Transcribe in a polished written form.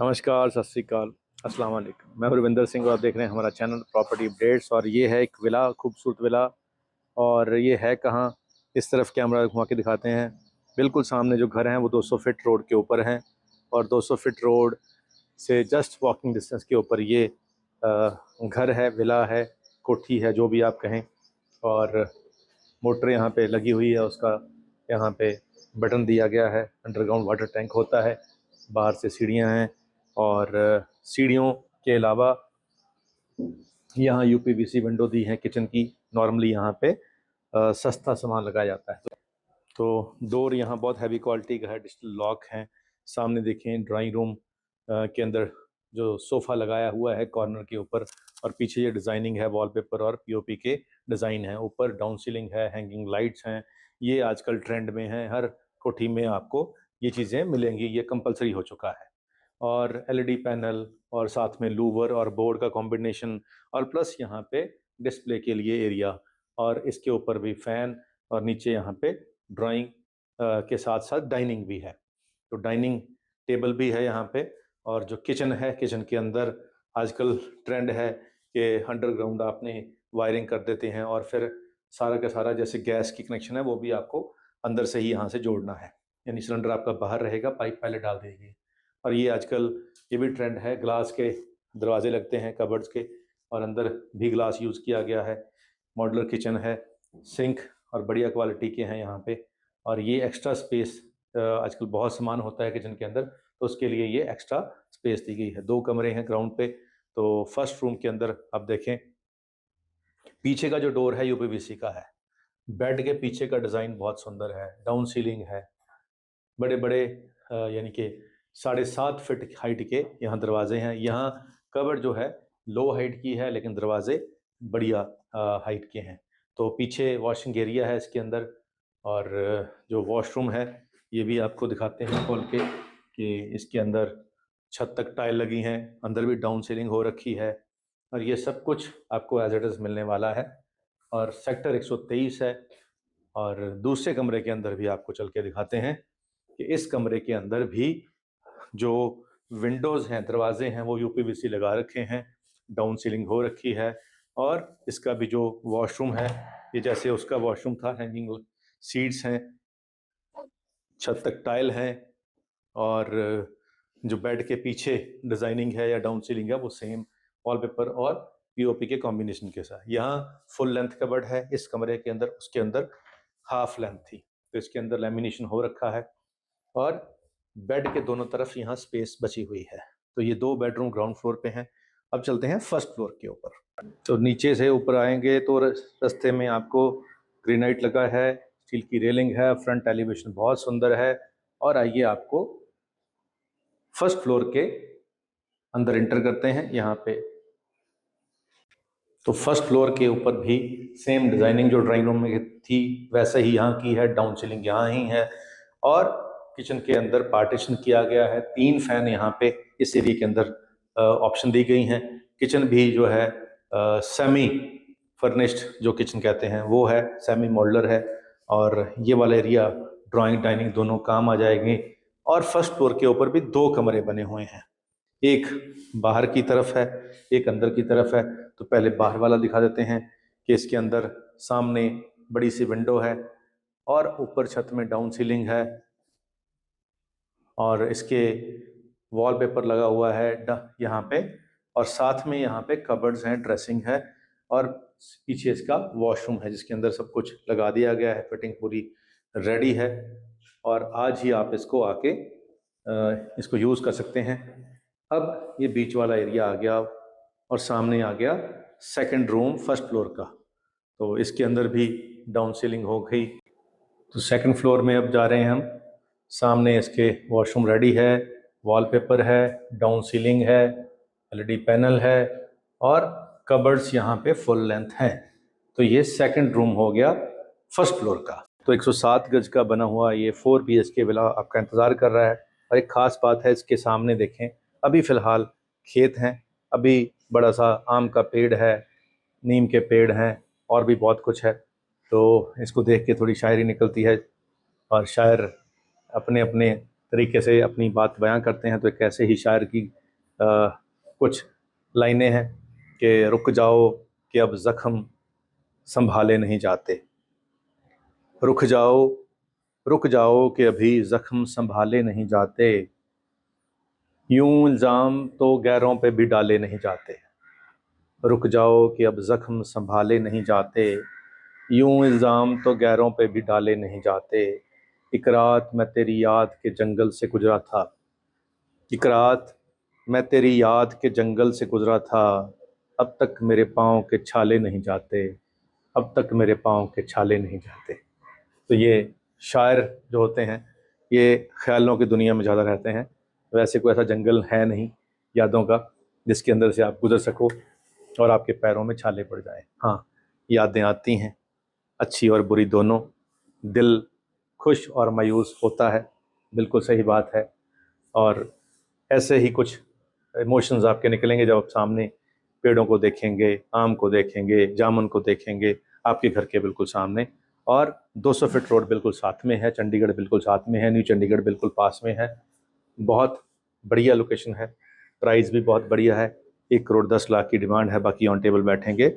नमस्कार, सत श्री अकाल, अस्सलाम वालेकुम। मैं रविंदर सिंह और आप देख रहे हैं हमारा चैनल प्रॉपर्टी अपडेट्स। और ये है एक विला, खूबसूरत विला। और ये है कहाँ, इस तरफ कैमरा घुमा के दिखाते हैं। बिल्कुल सामने जो घर हैं वो 200 फीट रोड के ऊपर हैं। और 200 फीट रोड से जस्ट वॉकिंग डिस्टेंस के ऊपर ये घर है, विला है, कोठी है, जो भी आप कहें। और मोटर यहाँ पे लगी हुई है, उसका यहाँ पे बटन दिया गया है। अंडरग्राउंड वाटर टैंक होता है। बाहर से सीढ़ियाँ हैं और सीढ़ियों के अलावा यहाँ यूपीवीसी विंडो दी है किचन की। नॉर्मली यहाँ पे सस्ता सामान लगाया जाता है। तो डोर यहाँ बहुत हैवी क्वालिटी का है, डिजिटल लॉक है। सामने देखें ड्राइंग रूम के अंदर जो सोफ़ा लगाया हुआ है कॉर्नर के ऊपर, और पीछे ये डिज़ाइनिंग है, वॉलपेपर और पीओपी के डिज़ाइन है। ऊपर डाउन सीलिंग है, हैंगिंग लाइट्स हैं। ये आजकल ट्रेंड में है, हर कोठी में आपको ये चीज़ें मिलेंगी, ये कंपलसरी हो चुका है। और एलईडी पैनल और साथ में लूवर और बोर्ड का कॉम्बिनेशन, और प्लस यहाँ पे डिस्प्ले के लिए एरिया, और इसके ऊपर भी फ़ैन, और नीचे यहाँ पे ड्राइंग के साथ साथ डाइनिंग भी है। तो डाइनिंग टेबल भी है यहाँ पे। और जो किचन है, किचन के अंदर आजकल ट्रेंड है कि अंडरग्राउंड आपने वायरिंग कर देते हैं, और फिर सारा का सारा जैसे गैस की कनेक्शन है वो भी आपको अंदर से ही यहाँ से जोड़ना है। यानी सिलेंडर आपका बाहर रहेगा, पाइप पहले डाल देगी। और ये आजकल ये भी ट्रेंड है, ग्लास के दरवाजे लगते हैं कबर्ड्स के, और अंदर भी ग्लास यूज़ किया गया है। मॉडुलर किचन है, सिंक और बढ़िया क्वालिटी के हैं यहाँ पे। और ये एक्स्ट्रा स्पेस, आजकल बहुत सामान होता है किचन के अंदर, तो उसके लिए ये एक्स्ट्रा स्पेस दी गई है। 2 कमरे हैं ग्राउंड पे। तो फर्स्ट रूम के अंदर आप देखें, पीछे का जो डोर है यूपीवीसी का है। बेड के पीछे का डिज़ाइन बहुत सुंदर है, डाउन सीलिंग है, बड़े बड़े यानी कि 7.5 फीट हाइट के यहाँ दरवाजे हैं। यहाँ कबर्ड जो है लो हाइट की है, लेकिन दरवाजे बढ़िया हाइट के हैं। तो पीछे वॉशिंग एरिया है इसके अंदर। और जो वॉशरूम है ये भी आपको दिखाते हैं खोल के, कि इसके अंदर छत तक टाइल लगी हैं, अंदर भी डाउन सीलिंग हो रखी है। और ये सब कुछ आपको एज इट इज़ मिलने वाला है। और सेक्टर 123 है। और दूसरे कमरे के अंदर भी आपको चल के दिखाते हैं कि इस कमरे के अंदर भी जो विंडोज़ हैं, दरवाजे हैं, वो यूपीवीसी लगा रखे हैं, डाउन सीलिंग हो रखी है। और इसका भी जो वॉशरूम है, ये जैसे उसका वॉशरूम था, हैंगिंग सीट्स हैं, छत तक टाइल है। और जो बेड के पीछे डिज़ाइनिंग है या डाउन सीलिंग है वो सेम वॉलपेपर और पीओपी के कॉम्बिनेशन के साथ। यहाँ फुल लेंथ कबर्ड है इस कमरे के अंदर, उसके अंदर हाफ लेंथ थी, तो इसके अंदर लेमिनेशन हो रखा है। और बेड के दोनों तरफ यहाँ स्पेस बची हुई है। तो ये 2 बेडरूम ग्राउंड फ्लोर पे हैं। अब चलते हैं फर्स्ट फ्लोर के ऊपर। तो नीचे से ऊपर आएंगे तो रास्ते में आपको ग्रेनाइट लगा है, स्टील की रेलिंग है, फ्रंट एलिवेशन बहुत सुंदर है। और आइए आपको फर्स्ट फ्लोर के अंदर इंटर करते हैं। यहाँ पे तो फर्स्ट फ्लोर के ऊपर भी सेम डिज़ाइनिंग जो ड्राइंग रूम में थी वैसे ही यहाँ की है, डाउन सीलिंग यहाँ ही है। और किचन के अंदर पार्टीशन किया गया है। 3 फैन यहाँ पे इस एरिया के अंदर ऑप्शन दी गई हैं। किचन भी जो है सेमी फर्निश्ड जो किचन कहते हैं वो है, सेमी मॉड्यूलर है। और ये वाला एरिया ड्राइंग डाइनिंग दोनों काम आ जाएंगे। और फर्स्ट फ्लोर के ऊपर भी 2 कमरे बने हुए हैं, एक बाहर की तरफ है, एक अंदर की तरफ है। तो पहले बाहर वाला दिखा देते हैं कि इसके अंदर सामने बड़ी सी विंडो है, और ऊपर छत में डाउन सीलिंग है, और इसके वॉलपेपर लगा हुआ है यहाँ पे। और साथ में यहाँ पे कबर्ड्स हैं, ड्रेसिंग है। और पीछे इसका वॉशरूम है जिसके अंदर सब कुछ लगा दिया गया है, फिटिंग पूरी रेडी है और आज ही आप इसको आके इसको यूज़ कर सकते हैं। अब ये बीच वाला एरिया आ गया और सामने आ गया सेकंड रूम फर्स्ट फ्लोर का, तो इसके अंदर भी डाउन सीलिंग हो गई। तो सेकंड फ्लोर में अब जा रहे हैं हम। सामने इसके वॉशरूम रेडी है, वॉलपेपर है, डाउन सीलिंग है, एलईडी पैनल है और कबर्ड्स यहाँ पे फुल लेंथ हैं। तो ये सेकंड रूम हो गया फर्स्ट फ्लोर का। तो 107 गज का बना हुआ ये 4 BHK विला आपका इंतज़ार कर रहा है। और एक ख़ास बात है, इसके सामने देखें, अभी फ़िलहाल खेत हैं, अभी बड़ा सा आम का पेड़ है, नीम के पेड़ हैं और भी बहुत कुछ है। तो इसको देख के थोड़ी शायरी निकलती है और शायर अपने अपने तरीके से अपनी बात बयां करते हैं। तो एक ऐसे ही शायर की कुछ लाइनें हैं कि रुक जाओ कि अब ज़ख्म संभाले नहीं जाते, रुक जाओ कि अभी ज़ख्म संभाले नहीं जाते, यूं इल्ज़ाम तो गैरों पे भी डाले नहीं जाते। रुक जाओ कि अब ज़ख्म संभाले नहीं जाते, यूं इल्ज़ाम तो गैरों पे भी डाले नहीं जाते। एक रात मैं तेरी याद के जंगल से गुजरा था, एक रात मैं तेरी याद के जंगल से गुजरा था, अब तक मेरे पाँव के छाले नहीं जाते, अब तक मेरे पाँव के छाले नहीं जाते। तो ये शायर जो होते हैं ये ख्यालों की दुनिया में ज़्यादा रहते हैं। वैसे कोई ऐसा जंगल है नहीं यादों का जिसके अंदर से आप गुजर सको और आपके पैरों में छाले पड़ जाएं। हाँ, यादें आती हैं, अच्छी और बुरी दोनों, दिल खुश और मायूस होता है, बिल्कुल सही बात है। और ऐसे ही कुछ इमोशंस आपके निकलेंगे जब आप सामने पेड़ों को देखेंगे, आम को देखेंगे, जामुन को देखेंगे आपके घर के बिल्कुल सामने। और 200 फीट रोड बिल्कुल साथ में है, चंडीगढ़ बिल्कुल साथ में है, न्यू चंडीगढ़ बिल्कुल पास में है। बहुत बढ़िया लोकेशन है, प्राइस भी बहुत बढ़िया है। 1 करोड़ 10 लाख की डिमांड है, बाकी ऑन टेबल बैठेंगे